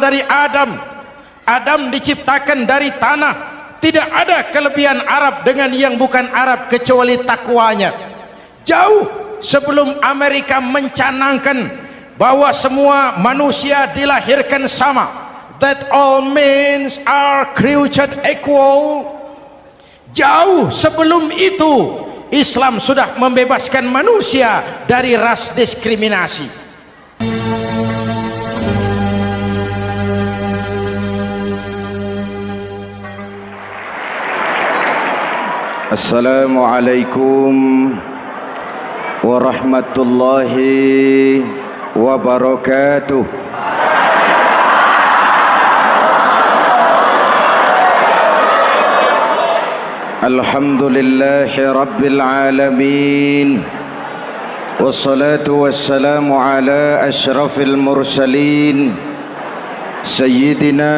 dari Adam. Adam diciptakan dari tanah. Tidak ada kelebihan Arab dengan yang bukan Arab kecuali takwanya. Jauh sebelum Amerika mencanangkan bahwa semua manusia dilahirkan sama, that all men are created equal. Jauh sebelum itu Islam sudah membebaskan manusia dari ras diskriminasi. Assalamualaikum warahmatullahi wabarakatuh. Alhamdulillahi rabbil alamin, wassalatu wassalamu ala ashrafil mursalin, sayyidina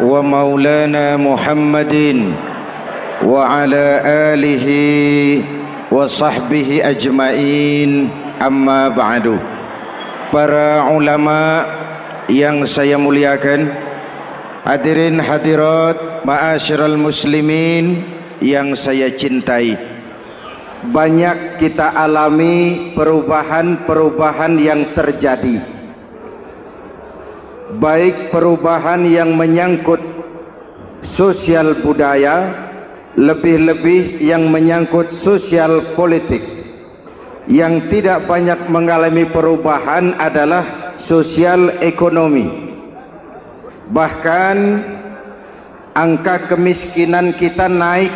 wa maulana Muhammadin wa ala alihi wa sahbihi ajmain, amma ba'du. Para ulama yang saya muliakan, hadirin hadirat ma'asyiral muslimin yang saya cintai, banyak kita alami perubahan-perubahan yang terjadi, baik perubahan yang menyangkut sosial budaya, lebih-lebih yang menyangkut sosial politik. Yang tidak banyak mengalami perubahan adalah sosial ekonomi. Bahkan angka kemiskinan kita naik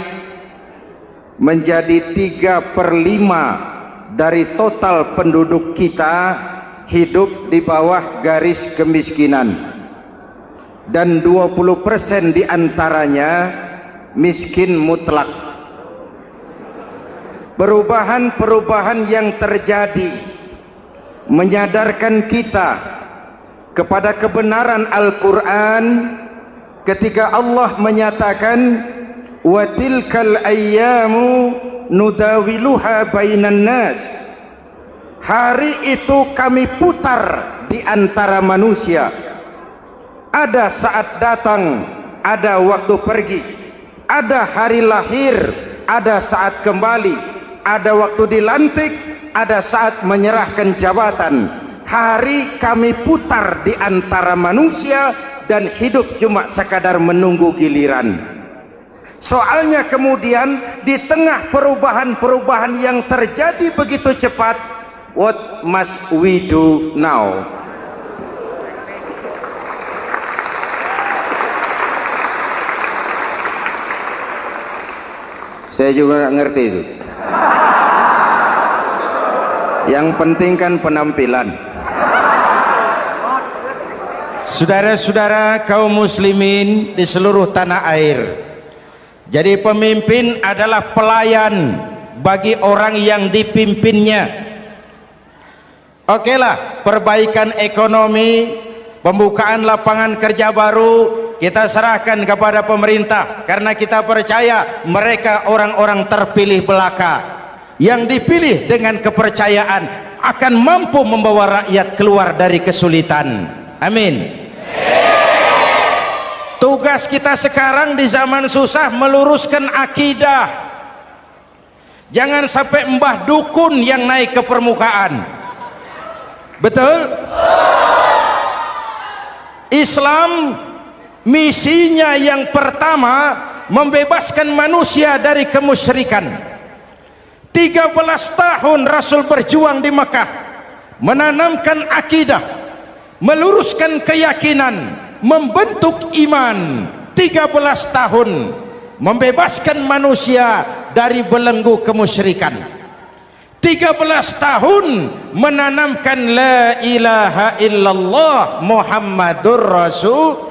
menjadi 3/5 dari total penduduk kita hidup di bawah garis kemiskinan, dan 20% diantaranya miskin mutlak. Perubahan-perubahan yang terjadi menyadarkan kita kepada kebenaran Al-Quran ketika Allah menyatakan wa tilkal ayyamu nudawiluha bainan nas. Hari itu kami putar di antara manusia. Ada saat datang, ada waktu pergi. Ada hari lahir, ada saat kembali, ada waktu dilantik, ada saat menyerahkan jabatan. Hari kami putar di antara manusia dan hidup cuma sekadar menunggu giliran. Soalnya kemudian di tengah perubahan-perubahan yang terjadi begitu cepat, what must we do now? Saya juga nggak ngerti itu. Yang penting kan penampilan. Saudara-saudara kaum muslimin di seluruh tanah air, jadi pemimpin adalah pelayan bagi orang yang dipimpinnya. Okelah, perbaikan ekonomi, pembukaan lapangan kerja baru kita serahkan kepada pemerintah, karena kita percaya mereka orang-orang terpilih belaka yang dipilih dengan kepercayaan akan mampu membawa rakyat keluar dari kesulitan. Amin. Tugas kita sekarang di zaman susah meluruskan akidah. Jangan sampai mbah dukun yang naik ke permukaan. Betul? Islam misinya yang pertama membebaskan manusia dari kemusyrikan. 13 tahun Rasul berjuang di Mekah, menanamkan akidah, meluruskan keyakinan, membentuk iman. 13 tahun membebaskan manusia dari belenggu kemusyrikan. 13 tahun menanamkan la ilaha illallah Muhammadur Rasul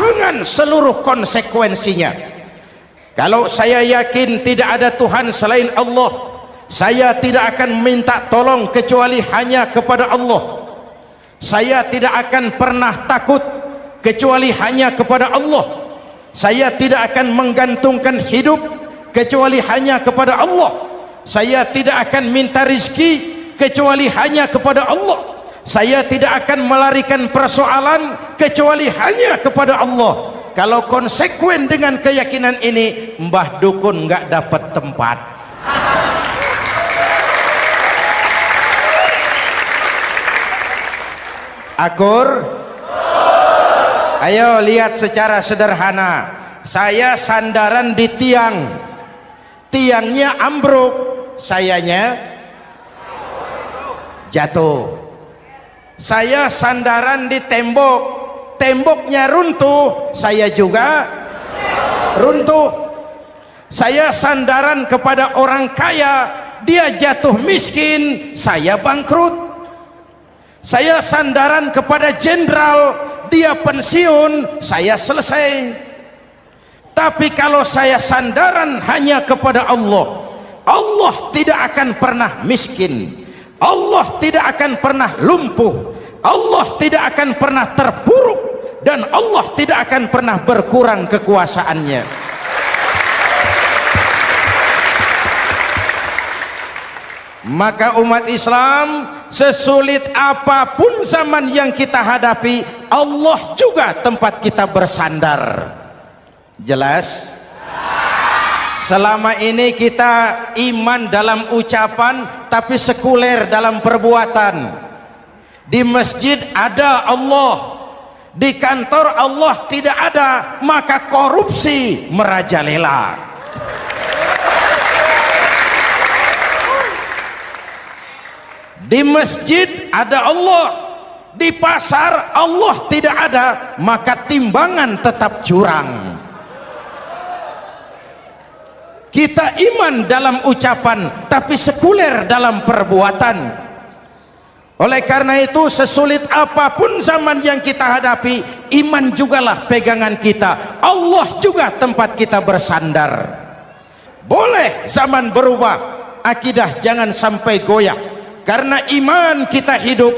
dengan seluruh konsekuensinya. Kalau saya yakin tidak ada Tuhan selain Allah, saya tidak akan minta tolong kecuali hanya kepada Allah. Saya tidak akan pernah takut kecuali hanya kepada Allah. Saya tidak akan menggantungkan hidup kecuali hanya kepada Allah. Saya tidak akan minta rizki kecuali hanya kepada Allah. Saya tidak akan melarikan persoalan kecuali hanya kepada Allah. Kalau konsekuen dengan keyakinan ini, Mbah Dukun nggak dapat tempat. Akur? Ayo lihat secara sederhana. Saya sandaran di tiang, tiangnya ambruk, sayanya jatuh. Saya sandaran di tembok, temboknya runtuh, saya juga runtuh. Saya sandaran kepada orang kaya, dia jatuh miskin, saya bangkrut. Saya sandaran kepada jenderal, dia pensiun, saya selesai. Tapi kalau saya sandaran hanya kepada Allah, Allah tidak akan pernah miskin, Allah tidak akan pernah lumpuh, Allah tidak akan pernah terpuruk, dan Allah tidak akan pernah berkurang kekuasaannya. Maka umat Islam, sesulit apapun zaman yang kita hadapi, Allah juga tempat kita bersandar. Jelas? Selama ini kita iman dalam ucapan, tapi sekuler dalam perbuatan. Di masjid ada Allah, di kantor Allah tidak ada, maka korupsi merajalela. Di masjid ada Allah, di pasar Allah tidak ada, maka timbangan tetap curang. Kita iman dalam ucapan, tapi sekuler dalam perbuatan. Oleh karena itu, sesulit apapun zaman yang kita hadapi, iman jugalah pegangan kita, Allah juga tempat kita bersandar. Boleh zaman berubah, akidah jangan sampai goyah. Karena iman kita hidup,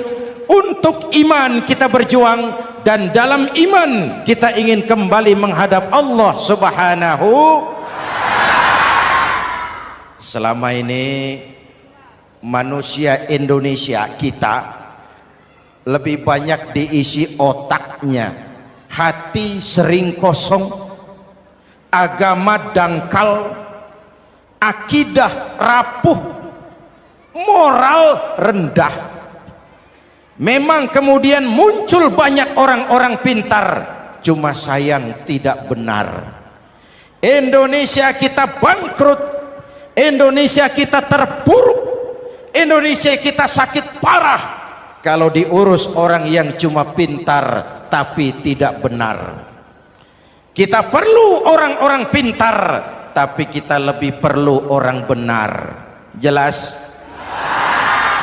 untuk iman kita berjuang, dan dalam iman kita ingin kembali menghadap Allah Subhanahu. Selama ini manusia Indonesia kita lebih banyak diisi otaknya, hati sering kosong, agama dangkal, akidah rapuh, moral rendah. Memang kemudian muncul banyak orang-orang pintar, cuma sayang tidak benar. Indonesia kita bangkrut, Indonesia kita terpuruk, Indonesia kita sakit parah kalau diurus orang yang cuma pintar tapi tidak benar. Kita perlu orang-orang pintar, tapi kita lebih perlu orang benar. Jelas?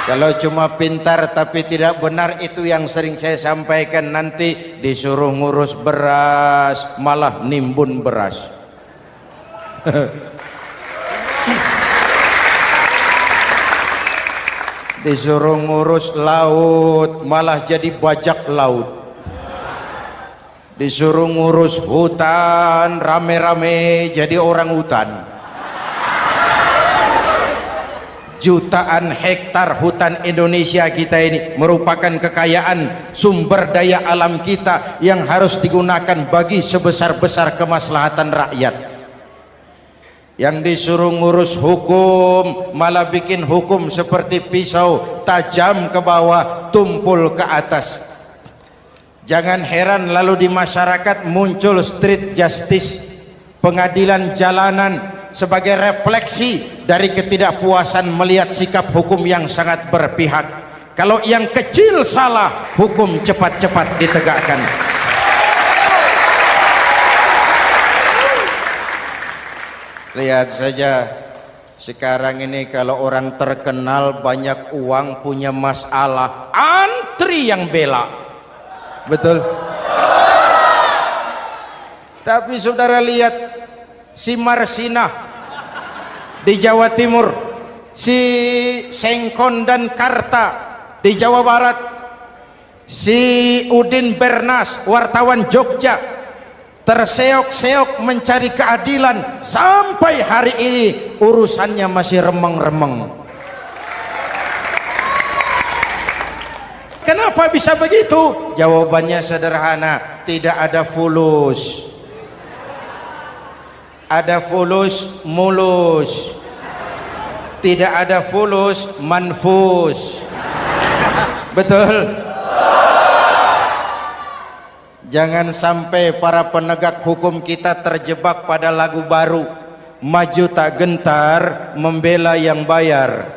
Kalau cuma pintar tapi tidak benar, itu yang sering saya sampaikan, nanti disuruh ngurus beras malah nimbun beras. Disuruh ngurus laut malah jadi bajak laut. Disuruh ngurus hutan rame-rame jadi orang hutan. Jutaan hektar hutan Indonesia kita ini merupakan kekayaan sumber daya alam kita yang harus digunakan bagi sebesar-besar kemaslahatan rakyat. Yang disuruh ngurus hukum malah bikin hukum seperti pisau, tajam ke bawah, tumpul ke atas. Jangan heran lalu di masyarakat muncul street justice, pengadilan jalanan, sebagai refleksi dari ketidakpuasan melihat sikap hukum yang sangat berpihak. Kalau yang kecil salah, hukum cepat-cepat ditegakkan. Lihat saja sekarang ini, kalau orang terkenal banyak uang punya masalah, antri yang bela. Betul? Tapi saudara lihat si Marsinah di Jawa Timur, si Sengkon dan Karta di Jawa Barat, si Udin Bernas wartawan Jogja terseok-seok mencari keadilan, sampai hari ini urusannya masih remeng-remeng. kenapa bisa begitu? Jawabannya sederhana, tidak ada fulus. Ada fulus mulus, tidak ada fulus manfus. Betul? Jangan sampai para penegak hukum kita terjebak pada lagu baru, maju tak gentar membela yang bayar.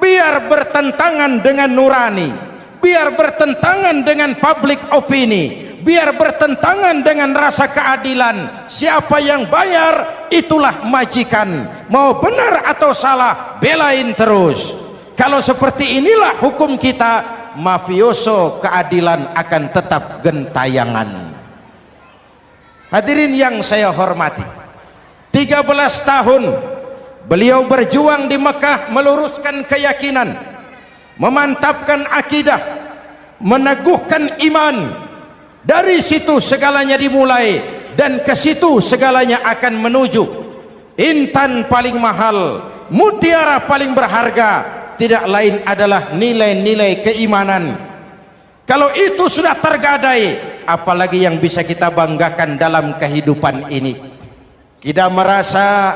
Biar bertentangan dengan nurani, biar bertentangan dengan public opini, biar bertentangan dengan rasa keadilan. Siapa yang bayar, itulah majikan. Mau benar atau salah, belain terus. Kalau seperti inilah hukum kita, mafioso keadilan akan tetap gentayangan. Hadirin yang saya hormati, 13 tahun beliau berjuang di Mekah, meluruskan keyakinan, memantapkan akidah, meneguhkan iman. Dari situ segalanya dimulai, dan ke situ segalanya akan menuju. Intan paling mahal, mutiara paling berharga, tidak lain adalah nilai-nilai keimanan. Kalau itu sudah tergadai, apalagi yang bisa kita banggakan dalam kehidupan ini? Kita merasa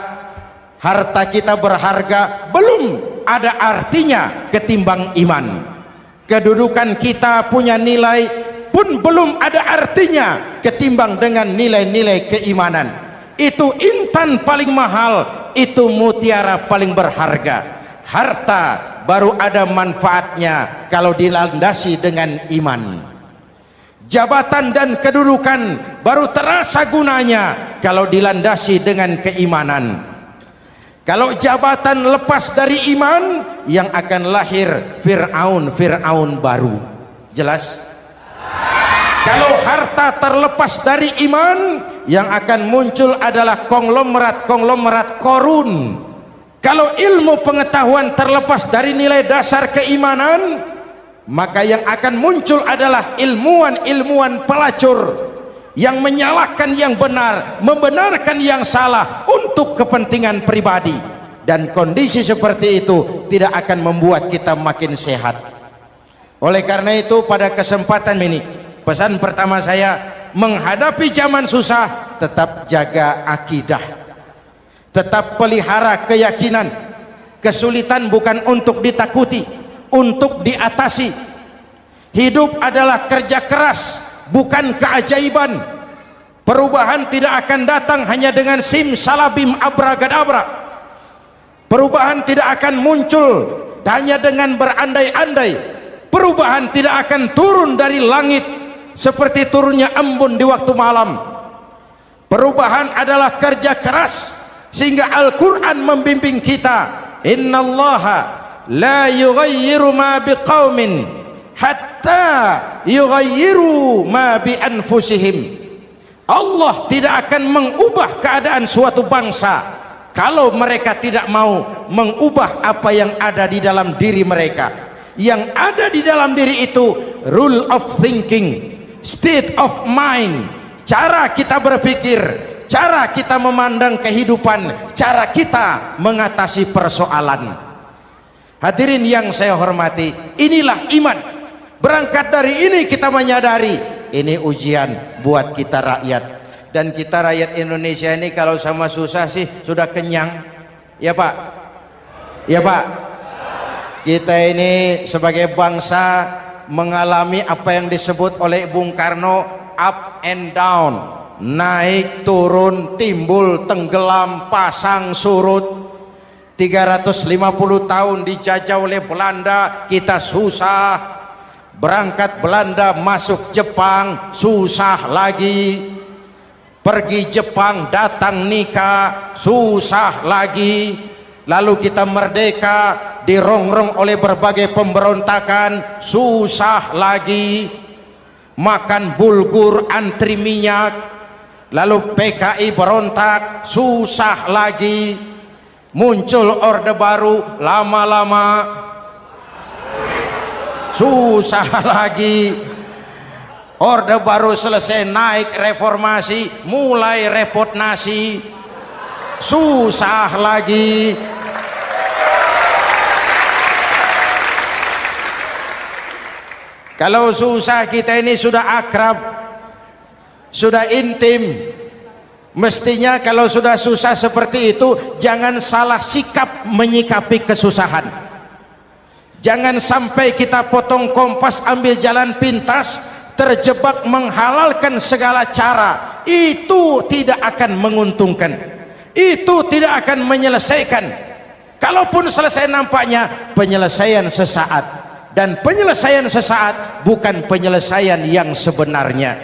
harta kita berharga, belum ada artinya ketimbang iman. Kedudukan kita punya nilai pun belum ada artinya ketimbang dengan nilai-nilai keimanan. Itu intan paling mahal, itu mutiara paling berharga. Harta baru ada manfaatnya kalau dilandasi dengan iman. Jabatan dan kedudukan baru terasa gunanya kalau dilandasi dengan keimanan. Kalau jabatan lepas dari iman, yang akan lahir Fir'aun baru. Jelas? Kalau harta terlepas dari iman, yang akan muncul adalah konglomerat korun. Kalau ilmu pengetahuan terlepas dari nilai dasar keimanan, maka yang akan muncul adalah ilmuwan pelacur yang menyalahkan yang benar, membenarkan yang salah untuk kepentingan pribadi. Dan kondisi seperti itu tidak akan membuat kita makin sehat. Oleh karena itu, pada kesempatan ini, pesan pertama saya, menghadapi zaman susah, tetap jaga akidah, tetap pelihara keyakinan. Kesulitan bukan untuk ditakuti, untuk diatasi. Hidup adalah kerja keras, bukan keajaiban. Perubahan tidak akan datang hanya dengan simsalabim abragadabra. Perubahan tidak akan muncul hanya dengan berandai-andai. Perubahan tidak akan turun dari langit seperti turunnya embun di waktu malam. Perubahan adalah kerja keras, sehingga Al-Quran membimbing kita, innallaha la yughayyiru ma biqaumin hatta yughayyiru ma bi anfusihim. Allah tidak akan mengubah keadaan suatu bangsa kalau mereka tidak mau mengubah apa yang ada di dalam diri mereka. Yang ada di dalam diri itu rule of thinking, state of mind, cara kita berpikir, cara kita memandang kehidupan, cara kita mengatasi persoalan. Hadirin yang saya hormati, inilah iman. Berangkat dari ini kita menyadari ini ujian buat kita rakyat. Dan kita rakyat Indonesia ini kalau sama susah sih sudah kenyang. Ya Pak? Ya Pak? Kita ini sebagai bangsa mengalami apa yang disebut oleh Bung Karno up and down, naik turun, timbul tenggelam, pasang surut. 350 tahun dijajah oleh Belanda, kita susah. Berangkat Belanda masuk Jepang, susah lagi. Pergi Jepang, datang nikah, susah lagi. Lalu kita merdeka, dirongrong oleh berbagai pemberontakan, susah lagi. Makan bulgur, antri minyak. Lalu PKI berontak, susah lagi. Muncul orde baru, lama-lama susah lagi. Orde baru selesai, naik reformasi, mulai repot nasi, susah lagi. Kalau susah kita ini sudah akrab, sudah intim, mestinya kalau sudah susah seperti itu jangan salah sikap menyikapi kesusahan. Jangan sampai kita potong kompas, ambil jalan pintas, terjebak menghalalkan segala cara. Itu tidak akan menguntungkan, itu tidak akan menyelesaikan. Kalaupun selesai nampaknya penyelesaian sesaat, dan penyelesaian sesaat bukan penyelesaian yang sebenarnya.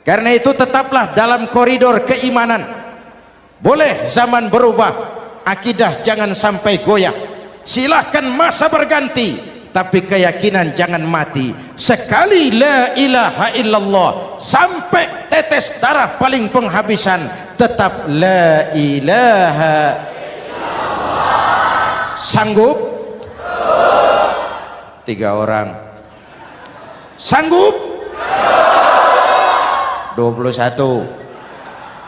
Karena itu tetaplah dalam koridor keimanan. Boleh zaman berubah, akidah jangan sampai goyah. Silahkan masa berganti, tapi keyakinan jangan mati. Sekali la ilaha illallah sampai tetes darah paling penghabisan, tetap la ilaha illallah. Sanggup? 3 orang. Sanggup? 21.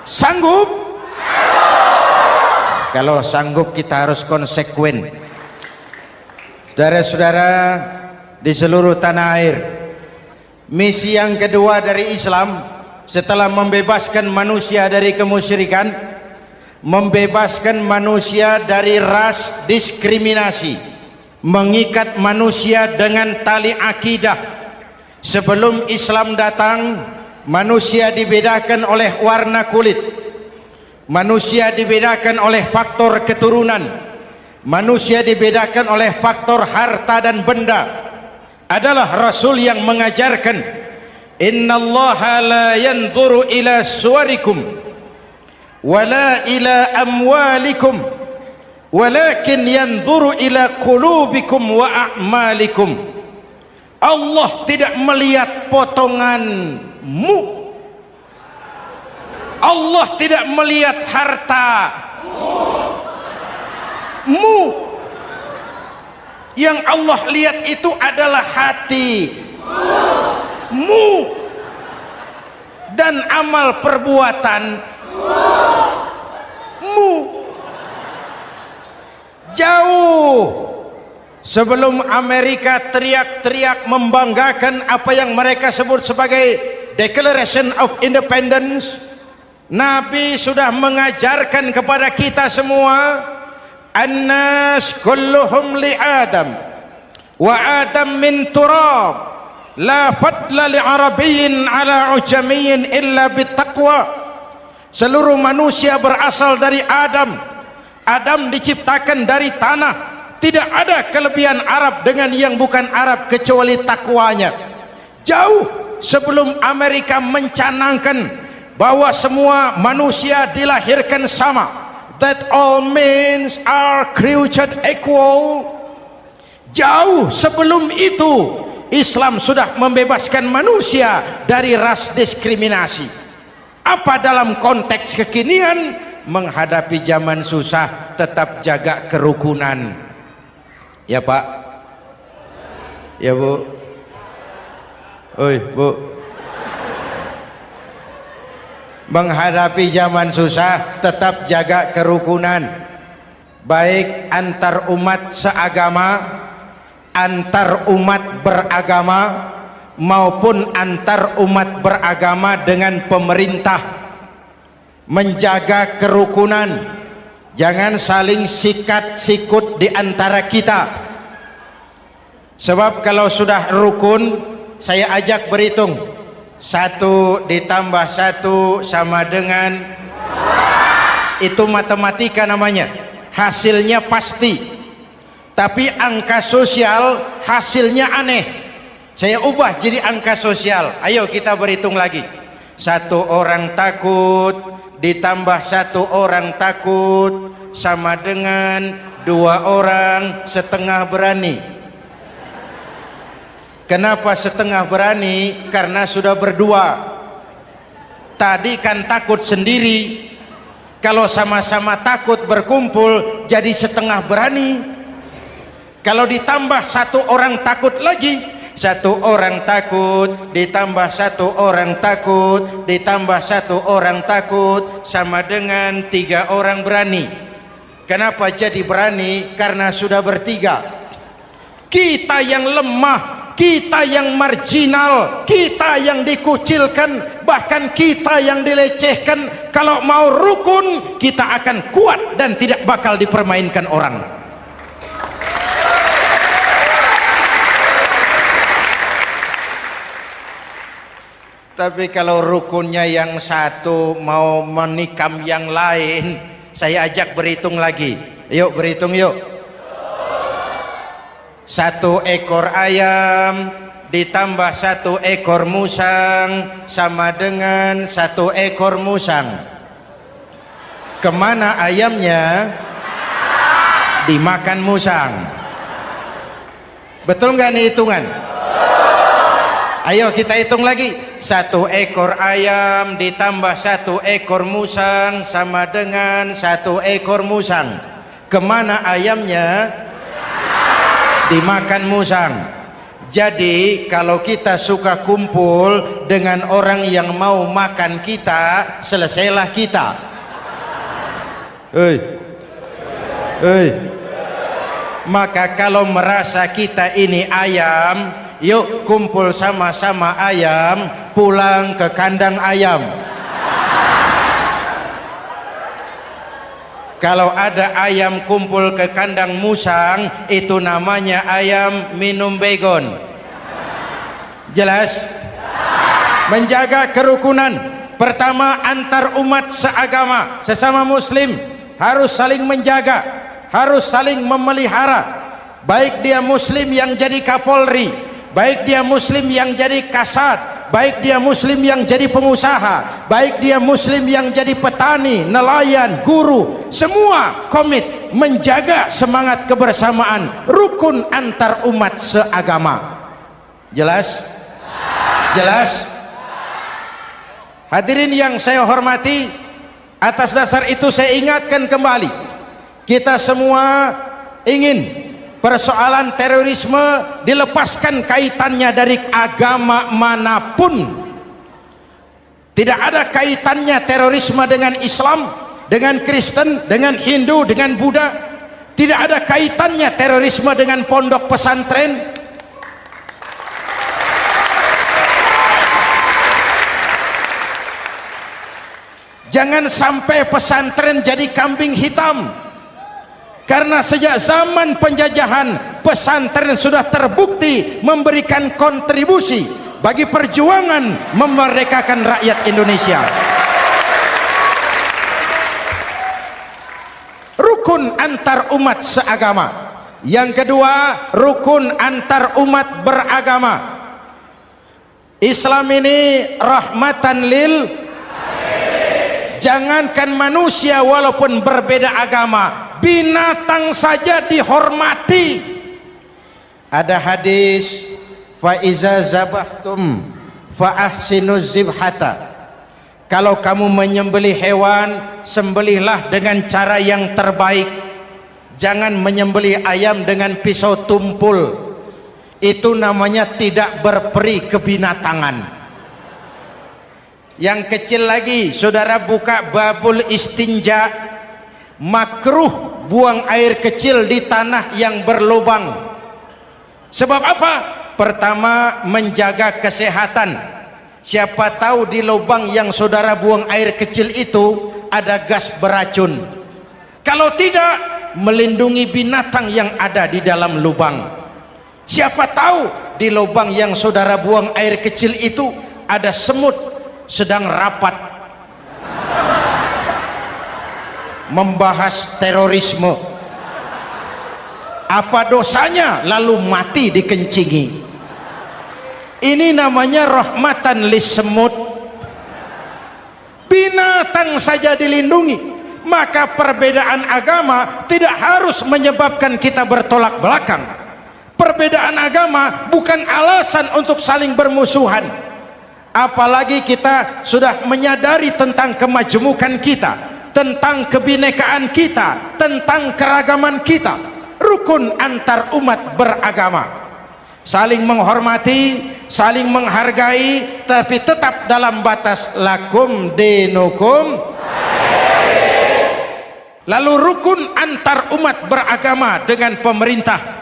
Sanggup? Kalau sanggup kita harus konsekuen. Saudara-saudara di seluruh tanah air, misi yang kedua dari Islam setelah membebaskan manusia dari kemusyrikan, membebaskan manusia dari ras diskriminasi, mengikat manusia dengan tali akidah. Sebelum Islam datang, manusia dibedakan oleh warna kulit, manusia dibedakan oleh faktor keturunan, manusia dibedakan oleh faktor harta dan benda. Adalah Rasul yang mengajarkan, innallaha la yanzuru ila suwarikum wala ila amwalikum walakin yanzuru ila qulubikum wa a'malikum. Allah tidak melihat potonganmu, Allah tidak melihat hartamu. Yang Allah lihat itu adalah hatimu dan amal perbuatanmu. Jauh sebelum Amerika teriak-teriak membanggakan apa yang mereka sebut sebagai Declaration of Independence, Nabi sudah mengajarkan kepada kita semua, annas kulluhum li Adam wa Adam min turab la fadla li arabiyyin ala ujamiyyin illa bittaqwa. Seluruh manusia berasal dari Adam. Adam diciptakan dari tanah. Tidak ada kelebihan Arab dengan yang bukan Arab kecuali takwanya. Jauh sebelum Amerika mencanangkan bahwa semua manusia dilahirkan sama, that all men are created equal, jauh sebelum itu Islam sudah membebaskan manusia dari ras diskriminasi. Apa dalam konteks kekinian menghadapi zaman susah tetap jaga kerukunan? Ya Pak, ya Bu, oi Bu, menghadapi zaman susah tetap jaga kerukunan, baik antar umat seagama, antar umat beragama, maupun antar umat beragama dengan pemerintah. Menjaga kerukunan, jangan saling sikat sikut di antara kita. Sebab kalau sudah rukun, saya ajak berhitung, 1 ditambah 1 sama dengan, itu matematika namanya, hasilnya pasti. Tapi angka sosial hasilnya aneh. Saya ubah jadi angka sosial. Ayo kita berhitung lagi. 1 orang takut ditambah 1 orang takut sama dengan 2 orang setengah berani. Kenapa setengah berani? Karena sudah berdua. Tadi kan takut sendiri. Kalau sama-sama takut berkumpul jadi setengah berani. Kalau ditambah 1 orang takut lagi, 1 orang takut ditambah 1 orang takut ditambah 1 orang takut sama dengan 3 orang berani. Kenapa jadi berani? Karena sudah bertiga. Kita yang lemah kita yang marginal, kita yang dikucilkan, bahkan kita yang dilecehkan. Kalau mau rukun, kita akan kuat dan tidak bakal dipermainkan orang. Tapi kalau rukunnya yang satu mau menikam yang lain, saya ajak berhitung lagi. Yuk berhitung yuk. 1 ekor ayam ditambah 1 ekor musang sama dengan 1 ekor musang. Kemana ayamnya? Dimakan musang. Betul nggak nih hitungan? Ayo kita hitung lagi. 1 ekor ayam ditambah 1 ekor musang sama dengan 1 ekor musang. Kemana ayamnya? Dimakan musang. Jadi kalau kita suka kumpul dengan orang yang mau makan kita, selesailah kita. Maka kalau merasa kita ini ayam, yuk kumpul sama-sama ayam, pulang ke kandang ayam. Kalau ada ayam kumpul ke kandang musang, itu namanya ayam minum baygon. Jelas? Menjaga kerukunan. Pertama, antar umat seagama, sesama muslim harus saling menjaga, harus saling memelihara. Baik dia muslim yang jadi kapolri, baik dia muslim yang jadi kasat, baik dia muslim yang jadi pengusaha, baik dia muslim yang jadi petani, nelayan, guru, semua komit menjaga semangat kebersamaan, rukun antar umat seagama. Jelas? Jelas? Hadirin yang saya hormati, atas dasar itu saya ingatkan kembali, kita semua ingin persoalan terorisme dilepaskan kaitannya dari agama manapun. Tidak ada kaitannya terorisme dengan Islam, dengan Kristen, dengan Hindu, dengan Buddha. Tidak ada kaitannya terorisme dengan pondok pesantren. Jangan sampai pesantren jadi kambing hitam. Karena sejak zaman penjajahan, pesantren sudah terbukti memberikan kontribusi bagi perjuangan memerdekakan rakyat Indonesia. Rukun antar umat seagama. Yang kedua, rukun antar umat beragama. Islam ini rahmatan lil alamin. Jangankan manusia walaupun berbeda agama, binatang saja dihormati. Ada hadis, fa iza zabahtum fa ahsinuz zibhata. Kalau kamu menyembelih hewan, sembelihlah dengan cara yang terbaik. Jangan menyembelih ayam dengan pisau tumpul. Itu namanya tidak berperi kebinatangan. Yang kecil lagi, saudara buka babul istinja, makruh buang air kecil di tanah yang berlubang. Sebab apa? Pertama, menjaga kesehatan. Siapa tahu di lubang yang saudara buang air kecil itu ada gas beracun. Kalau tidak, melindungi binatang yang ada di dalam lubang. Siapa tahu di lubang yang saudara buang air kecil itu ada semut sedang rapat membahas terorisme. Apa dosanya lalu mati dikencingi? Ini namanya rahmatan lis semut. Binatang saja dilindungi. Maka perbedaan agama tidak harus menyebabkan kita bertolak belakang. Perbedaan agama bukan alasan untuk saling bermusuhan. Apalagi kita sudah menyadari tentang kemajemukan kita, tentang kebinekaan kita, tentang keragaman kita. Rukun antar umat beragama, saling menghormati, saling menghargai, tapi tetap dalam batas lakum dinukum. Lalu rukun antar umat beragama dengan pemerintah.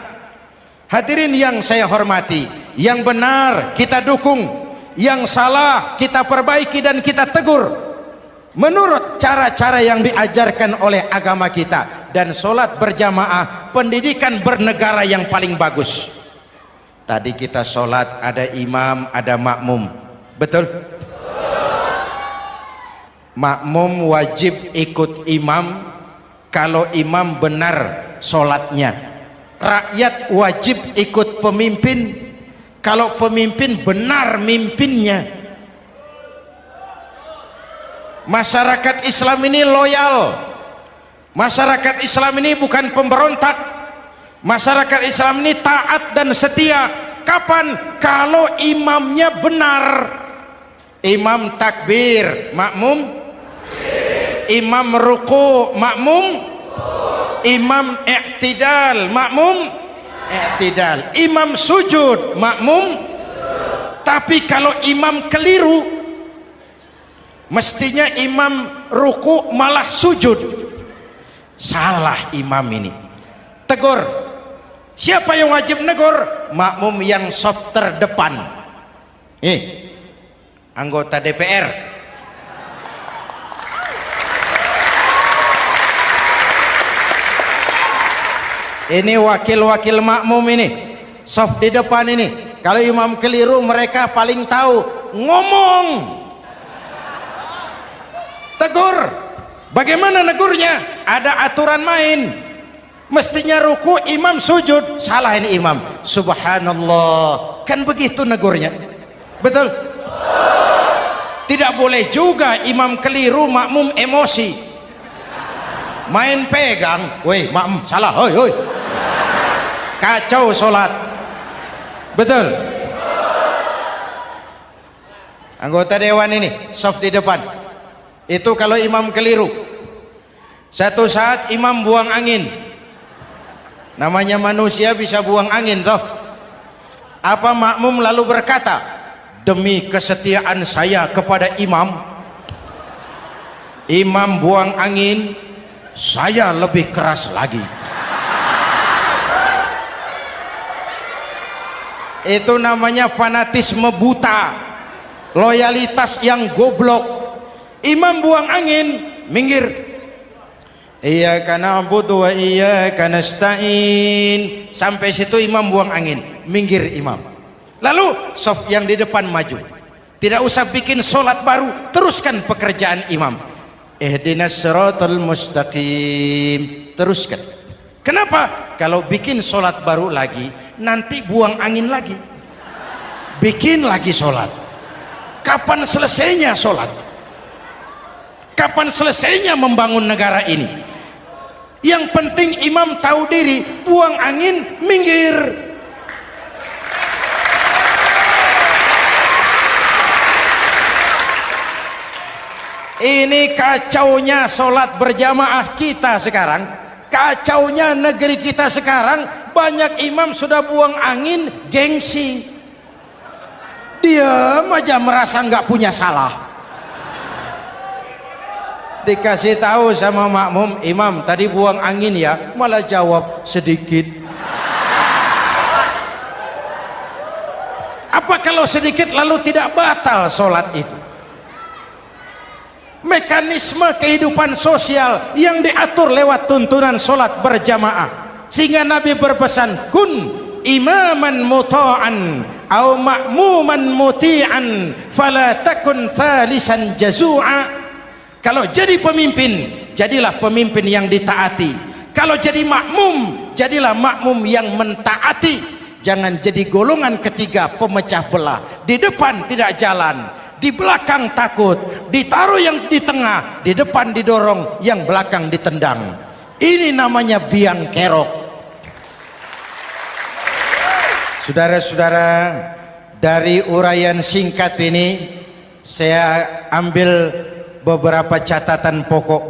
Hadirin yang saya hormati, yang benar kita dukung, yang salah kita perbaiki dan kita tegur menurut cara-cara yang diajarkan oleh agama kita. Dan sholat berjamaah pendidikan bernegara yang paling bagus. Tadi kita sholat ada imam, ada makmum, betul? Makmum wajib ikut imam kalau imam benar sholatnya. Rakyat wajib ikut pemimpin kalau pemimpin benar mimpinnya. Masyarakat Islam ini loyal. Masyarakat Islam ini bukan pemberontak. Masyarakat Islam ini taat dan setia. Kapan? Kalau imamnya benar. Imam takbir, makmum. Imam ruku, makmum. Imam i'tidal, makmum. I'tidal. Imam sujud, makmum. Tapi kalau imam keliru, mestinya imam ruku malah sujud. Salah imam ini. Tegur. Siapa yang wajib negur? Makmum yang saf terdepan. Anggota DPR. Ini wakil-wakil makmum ini, saf di depan ini. Kalau imam keliru mereka paling tahu. Ngomong. Tegur. Bagaimana negurnya? Ada aturan main. Mestinya ruku, imam sujud. Salah ini imam. Subhanallah. Kan begitu negurnya. Betul? Tidak boleh juga imam keliru, makmum emosi. Main pegang. Woi, makmum salah. Hoi, hoi. Kacau sholat. Betul? Anggota dewan ini, saf di depan. Itu kalau imam keliru. Satu saat imam buang angin. Namanya manusia bisa buang angin toh. Apa makmum lalu berkata, demi kesetiaan saya kepada imam, imam buang angin, saya lebih keras lagi. Itu namanya fanatisme buta, loyalitas yang goblok. Imam buang angin, minggir. Iyyaka na'budu wa iyyaka nasta'in. Sampai situ imam buang angin, minggir imam. Lalu saf yang di depan maju. Tidak usah bikin sholat baru, teruskan pekerjaan imam. Ihdinas siratal mustaqim. Teruskan. Kenapa? Kalau bikin sholat baru lagi, nanti buang angin lagi. Bikin lagi sholat. Kapan selesainya sholat? Kapan selesainya membangun negara ini? Yang penting imam tahu diri, buang angin, minggir. Ini kacaunya sholat berjamaah kita sekarang. Kacaunya negeri kita sekarang. Banyak imam sudah buang angin, gengsi. Diam aja merasa nggak punya salah. Dikasih tahu sama makmum, imam tadi buang angin ya, malah jawab sedikit. Apa kalau sedikit lalu tidak batal sholat itu? Mekanisme kehidupan sosial yang diatur lewat tuntunan sholat berjamaah, sehingga Nabi berpesan, kun imaman muta'an au ma'muman muti'an fala takun thalisan jazu'a. Kalau jadi pemimpin, jadilah pemimpin yang ditaati. Kalau jadi makmum, jadilah makmum yang mentaati. Jangan jadi golongan ketiga pemecah belah. Di depan tidak jalan, di belakang takut, ditaruh yang di tengah, di depan didorong, yang belakang ditendang. Ini namanya biang kerok. Saudara-saudara, dari uraian singkat ini saya ambil beberapa catatan pokok.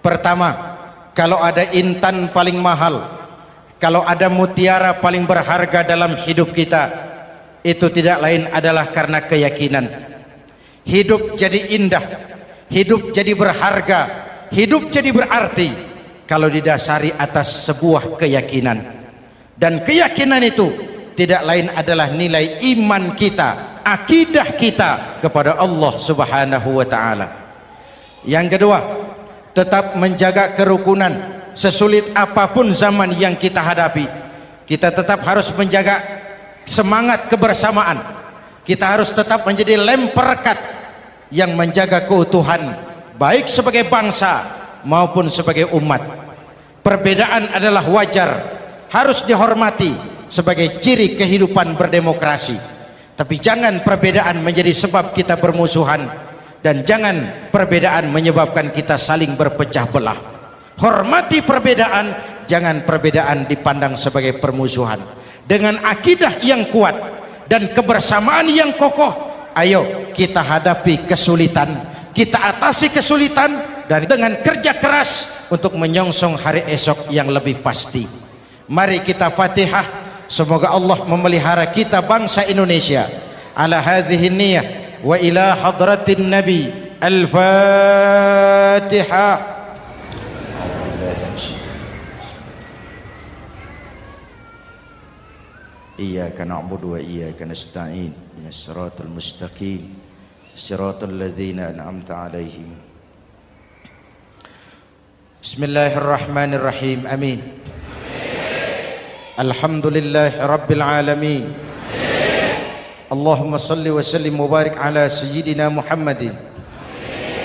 Pertama, kalau ada intan paling mahal, kalau ada mutiara paling berharga dalam hidup kita, itu tidak lain adalah karena keyakinan. Hidup jadi indah, hidup jadi berharga, hidup jadi berarti kalau didasari atas sebuah keyakinan. Dan keyakinan itu tidak lain adalah nilai iman kita, akidah kita kepada Allah Subhanahu wa taala. Yang kedua, tetap menjaga kerukunan. Sesulit apapun zaman yang kita hadapi, kita tetap harus menjaga semangat kebersamaan. Kita harus tetap menjadi lem perekat yang menjaga keutuhan baik sebagai bangsa maupun sebagai umat. Perbedaan adalah wajar, harus dihormati sebagai ciri kehidupan berdemokrasi. Tapi jangan perbedaan menjadi sebab kita bermusuhan, dan jangan perbedaan menyebabkan kita saling berpecah belah. Hormati perbedaan, jangan perbedaan dipandang sebagai permusuhan. Dengan akidah yang kuat dan kebersamaan yang kokoh, ayo kita hadapi kesulitan, kita atasi kesulitan, dan dengan kerja keras untuk menyongsong hari esok yang lebih pasti. Mari kita Fatihah, semoga Allah memelihara kita bangsa Indonesia. Ala hadhihi niyah wa ila hadratin Nabi. Al-Fatihah. Iyyaka na'budu wa iyyaka nasta'in. Ihdinas siratal mustaqim. Siratal ladzina an'amta 'alaihim. Bismillahirrahmanirrahim. Amin. Alhamdulillahi rabbil alamin. Allahumma salli wa sallim mubarak ala sayyidina Muhammadin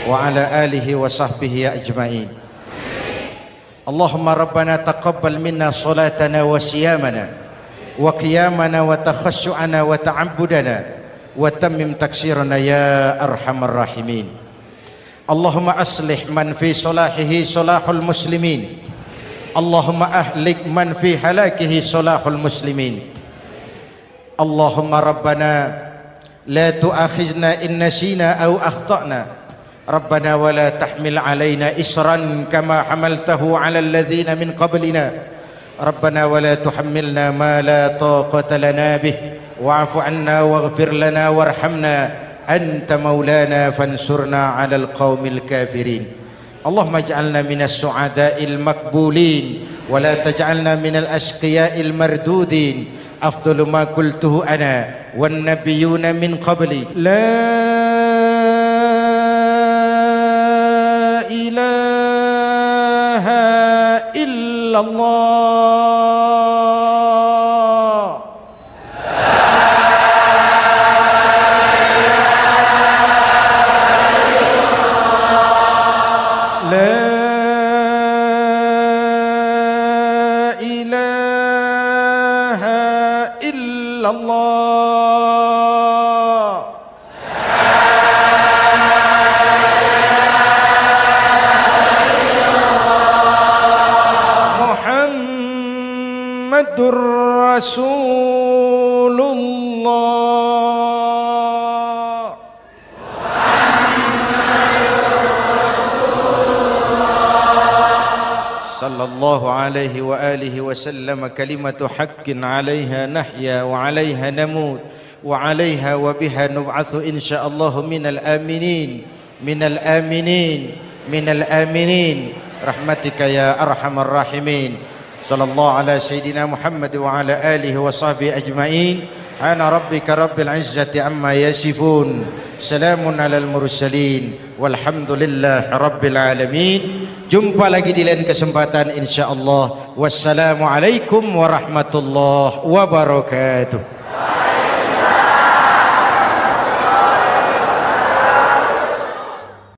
wa ala alihi wa sahbihi ajma'in. Allahumma rabbana taqabbal minna salatana wa siyamana wa qiyamana wa takhassu'ana wa ta'abbudana wa tammim taksirana ya arhamar rahimin. Allahumma aslih man fi salahihi salahul muslimin. Allahumma ahlik man fi halakihi salahul muslimin. Allahumma rabbana la tu'akhizna in nasina aw akhtana. Rabbana wa la tahmil alaina isran kama hamaltahu ala alladhina min qablina. Rabbana wa la tuhammilna ma la taqata lana bih wa'fu 'anna waghfir lana warhamna anta maulana fansurna 'alal qaumil kafirin. Allahumma ij'alna minas su'ada'il maqbulin wa la taj'alna minal ashqiya'il mardudin. Afdalu ma qultuhu ana wan nabiyyuna min qabli. La ilaha illallah. Rasulullah sallallahu alaihi wa alihi wa sallam. Kalimatu haqqin 'alaiha nahya wa 'alaiha namut wa 'alaiha wa biha nub'atsu insyaallah minal aminin minal aminin minal aminin rahmatika ya arhamar rahimin. Sallallahu ala sayyidina Muhammad wa ala alihi wa sahbihi ajma'in. Ana rabbika rabbil izzati amma yasifun. Salamun alal mursalin. Walhamdulillah rabbil alamin. Jumpa lagi di lain kesempatan insyaallah. Wassalamualaikum warahmatullahi wabarakatuh.